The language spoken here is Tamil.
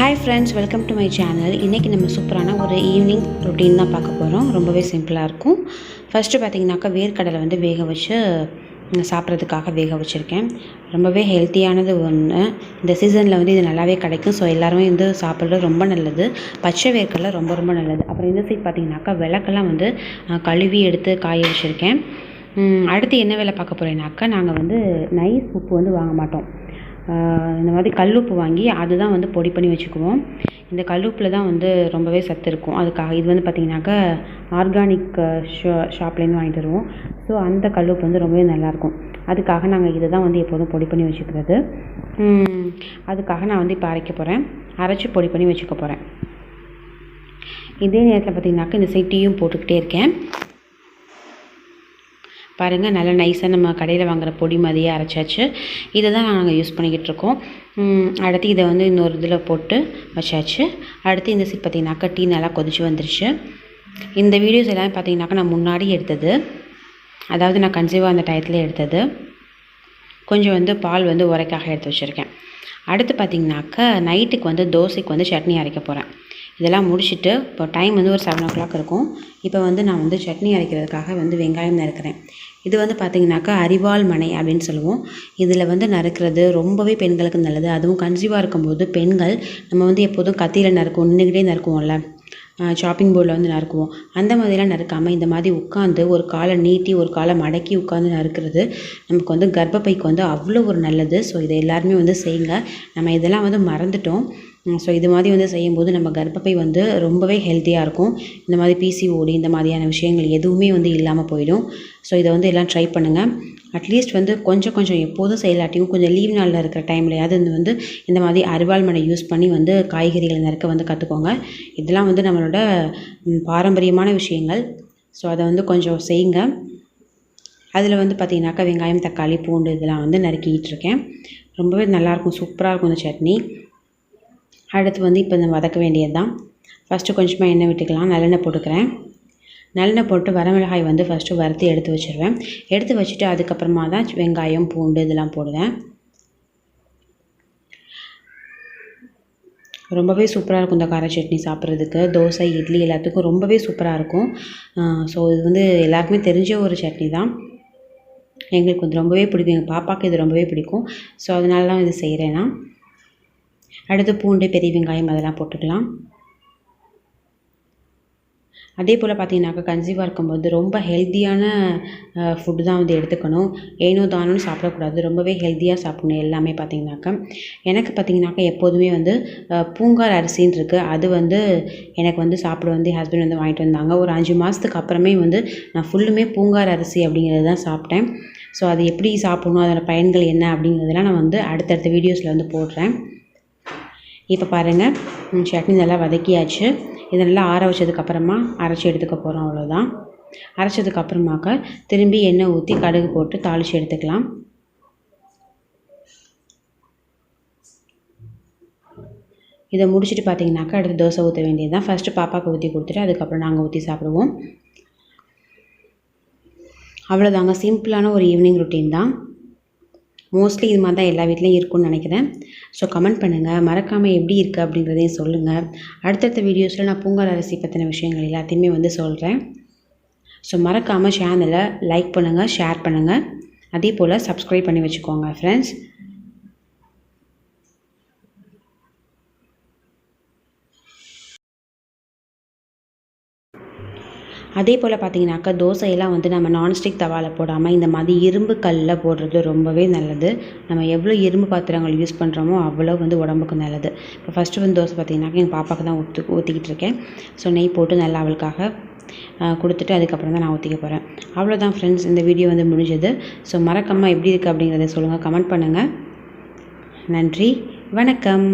Hi friends, welcome to my channel. இன்றைக்கி நம்ம சூப்பரான ஒரு ஈவினிங் ரொட்டீன் தான் பார்க்க போகிறோம். ரொம்பவே சிம்பிளாக இருக்கும். ஃபஸ்ட்டு பார்த்திங்கனாக்கா வேர்க்கடலை வந்து வேக வச்சு சாப்பிட்றதுக்காக வேக வச்சுருக்கேன். ரொம்பவே ஹெல்த்தியானது ஒன்று. இந்த சீசனில் வந்து இது நல்லாவே கிடைக்கும். ஸோ எல்லாருமே வந்து சாப்பிட்றது ரொம்ப நல்லது. பச்சை வேர்க்கடலை ரொம்ப ரொம்ப நல்லது. அப்புறம் இந்த சைட் பார்த்திங்கனாக்கா விளக்கெல்லாம் வந்து கழுவி எடுத்து காய வச்சுருக்கேன். அடுத்து என்ன வேலை பார்க்க போகிறேன்னாக்கா, நாங்கள் வந்து நைஸ் உப்பு வந்து வாங்க மாட்டோம். இந்த மாதிரி கல்லுப்பு வாங்கி அதுதான் வந்து பொடி பண்ணி வச்சுக்குவோம். இந்த கல்லுப்பில் தான் வந்து ரொம்பவே சத்து இருக்கும். அதுக்காக இது வந்து பார்த்திங்கனாக்கா ஆர்கானிக் ஷாப்லேருந்து வாங்கிட்டு வருவோம். ஸோ அந்த கல்லுப்பு வந்து ரொம்பவே நல்லாயிருக்கும். அதுக்காக நாங்கள் இதை தான் வந்து எப்போதும் பொடி பண்ணி வச்சுக்கிறது. அதுக்காக நான் வந்து இப்போ அரைக்க போகிறேன். அரைச்சி பொடி பண்ணி வச்சுக்க போகிறேன். இதே நேரத்தில் பார்த்திங்கனாக்கா இந்த சைட் டீயும் போட்டுக்கிட்டே இருக்கேன். பாருங்கள், நல்லா நைஸாக நம்ம கடையில் வாங்குகிற பொடி மாதிரியே அரைச்சாச்சு. இதை தான் நாங்கள் யூஸ் பண்ணிக்கிட்டு இருக்கோம். அடுத்து இதை வந்து இன்னொரு இதில் போட்டு வச்சாச்சு. அடுத்து இந்த சைட் பார்த்திங்கனாக்கா டீ நல்லா கொதிச்சு வந்துருச்சு. இந்த வீடியோஸ் எல்லாம் பார்த்திங்கனாக்கா நான் முன்னாடி எடுத்தது, அதாவது நான் கன்சீவாக அந்த டயத்தில் எடுத்தது. கொஞ்சம் வந்து பால் வந்து உரைக்காக எடுத்து வச்சுருக்கேன். அடுத்து பார்த்திங்கனாக்கா நைட்டுக்கு வந்து தோசைக்கு வந்து சட்னி அரைக்க போகிறேன். இதெல்லாம் முடிச்சுட்டு இப்போ டைம் வந்து ஒரு 7 o'clock இருக்கும். இப்போ வந்து நான் வந்து சட்னி அரைக்கிறதுக்காக வந்து வெங்காயம் நறுக்கிறேன். இது வந்து பார்த்திங்கனாக்கா அரிவாள் மனை அப்படின்னு சொல்லுவோம். இதில் வந்து நறுக்கிறது ரொம்பவே பெண்களுக்கு நல்லது. அதுவும் கன்சீவாக இருக்கும்போது பெண்கள் நம்ம வந்து எப்போதும் கத்தியில் நறுக்குவோம், நின்றுக்கிட்டே நறுக்குவோம்ல, ஷாப்பிங் போர்டில் வந்து நறுக்குவோம். அந்த மாதிரிலாம் நறுக்காமல் இந்த மாதிரி உட்காந்து ஒரு காலை நீட்டி ஒரு காலை மடக்கி உட்காந்து நறுக்கிறது நமக்கு வந்து கர்ப்பப்பைக்கு வந்து அவ்வளோ ஒரு நல்லது. ஸோ இதை எல்லாருமே வந்து செய்யுங்க. நம்ம இதெல்லாம் வந்து மறந்துட்டோம். ஸோ இது மாதிரி வந்து செய்யும்போது நம்ம கர்ப்பப்பை வந்து ரொம்பவே ஹெல்த்தியாக இருக்கும். இந்த மாதிரி பிசிஓடி இந்த மாதிரியான விஷயங்கள் எதுவுமே வந்து இல்லாமல் போயிடும். ஸோ இதை வந்து எல்லாம் ட்ரை பண்ணுங்கள். அட்லீஸ்ட் வந்து கொஞ்சம் எப்போதும் செய்யலாட்டியும் கொஞ்சம் லீவ் நாளில் இருக்கிற டைம்லையாவது வந்து இந்த மாதிரி அரிவாள் மனை யூஸ் பண்ணி வந்து காய்கறிகளை நறுக்க வந்து கற்றுக்கோங்க. இதெல்லாம் வந்து நம்மளோட பாரம்பரியமான விஷயங்கள். ஸோ அதை வந்து கொஞ்சம் செய்யுங்க. அதில் வந்து பார்த்திங்கனாக்கா வெங்காயம், தக்காளி, பூண்டு இதெல்லாம் வந்து நறுக்கிட்டு இருக்கேன். ரொம்பவே நல்லாயிருக்கும், சூப்பராக இருக்கும் இந்த சட்னி. அடுத்து வந்து இப்போ நம்ம வதக்க வேண்டியது தான். ஃபஸ்ட்டு கொஞ்சமாக எண்ணெய் விட்டுக்கலாம். நல்லெண்ணெய் போட்டுக்கிறேன். நல்லெண்ணெய் போட்டு வரமிளகாய் வந்து ஃபஸ்ட்டு வறுத்து எடுத்து வச்சுருவேன். எடுத்து வச்சுட்டு அதுக்கப்புறமா தான் வெங்காயம், பூண்டு இதெல்லாம் போடுவேன். ரொம்பவே சூப்பராக இருக்கும் இந்த கார சட்னி சாப்பிட்றதுக்கு. தோசை, இட்லி எல்லாத்துக்கும் ரொம்பவே சூப்பராக இருக்கும். ஸோ இது வந்து எல்லாருக்குமே தெரிஞ்ச ஒரு சட்னி தான். எங்களுக்கு வந்து ரொம்பவே பிடிக்கும். எங்கள் பாப்பாவுக்கு இது ரொம்பவே பிடிக்கும். ஸோ அதனால தான் இது செய்கிறேன் நான். அடுத்து பூண்டு, பெரிய வெங்காயம் அதெல்லாம் போட்டுக்கலாம். அதே போல் பார்த்திங்கனாக்கா கன்சீவாக இருக்கும்போது ரொம்ப ஹெல்த்தியான ஃபுட்டு தான் வந்து எடுத்துக்கணும். ஏனோ தானோன்னு சாப்பிடக்கூடாது. ரொம்பவே ஹெல்த்தியாக சாப்பிடணும் எல்லாமே. பார்த்திங்கனாக்கா எனக்கு பார்த்திங்கனாக்கா எப்போதுமே வந்து பூங்கார் அரிசின்னு இருக்குது. அது வந்து எனக்கு வந்து சாப்பிட வந்து ஹஸ்பண்ட் வந்து வாங்கிட்டு வந்தாங்க. ஒரு 5 மாதத்துக்கு அப்புறமே வந்து நான் ஃபுல்லுமே பூங்கார் அரிசி அப்படிங்கிறது தான் சாப்பிட்டேன். ஸோ அது எப்படி சாப்பிடணும், அதோடய பயன்கள் என்ன அப்படிங்கிறதெல்லாம் நான் வந்து அடுத்தடுத்த வீடியோஸில் வந்து போடுறேன். இப்போ பாருங்கள், சட்னி நல்லா வதக்கியாச்சு. இதை நல்லா ஆற வச்சதுக்கப்புறமா அரைச்சி எடுத்துக்க போகிறோம். அவ்வளோதான். அரைச்சதுக்கப்புறமாக்க திரும்பி எண்ணெய் ஊற்றி கடுகு போட்டு தாளித்து எடுத்துக்கலாம். இதை முடிச்சுட்டு பார்த்திங்கனாக்கா அடுத்து தோசை ஊற்ற வேண்டியது தான். ஃபஸ்ட்டு பாப்பாவுக்கு ஊற்றி கொடுத்துட்டு அதுக்கப்புறம் நாங்கள் ஊற்றி சாப்பிடுவோம். அவ்வளோதாங்க, சிம்பிளான ஒரு ஈவினிங் ரொட்டீன் தான். மோஸ்ட்லி இது மாதிரி தான் எல்லா வீட்லேயும் இருக்கும்னு நினைக்கிறேன். ஸோ கமெண்ட் பண்ணுங்கள், மறக்காமல் எப்படி இருக்குது அப்படிங்கிறதையும் சொல்லுங்கள். அடுத்தடுத்த வீடியோஸில் நான் பூங்கார் அரிசி பற்றின விஷயங்கள் எல்லாத்தையுமே வந்து சொல்கிறேன். ஸோ மறக்காமல் சேனலை லைக் பண்ணுங்கள், ஷேர் பண்ணுங்கள். அதே போல் சப்ஸ்கிரைப் பண்ணி வச்சுக்கோங்க ஃப்ரெண்ட்ஸ். அதே போல் பார்த்திங்கனாக்கா தோசையெல்லாம் வந்து நம்ம நான்ஸ்டிக் தவாவில் போடாமல் இந்த மாதிரி இரும்பு கல்லில் போடுறது ரொம்பவே நல்லது. நம்ம எவ்வளோ இரும்பு பாத்திரங்கள் யூஸ் பண்ணுறோமோ அவ்வளோ வந்து உடம்புக்கு நல்லது. இப்போ ஃபஸ்ட்டு வந்து தோசை பார்த்திங்கனாக்கா எங்கள் பாப்பாவுக்கு தான் ஊற்றிக்கிட்டு இருக்கேன். ஸோ நெய் போட்டு நல்லா அவளுக்காக கொடுத்துட்டு அதுக்கப்புறம் தான் நான் ஊற்றிக்க போகிறேன். அவ்வளோதான் ஃப்ரெண்ட்ஸ், இந்த வீடியோ வந்து முடிஞ்சது. ஸோ மறக்காமல் எப்படி இருக்குது அப்படிங்கிறத சொல்லுங்கள், கமெண்ட் பண்ணுங்கள். நன்றி, வணக்கம்.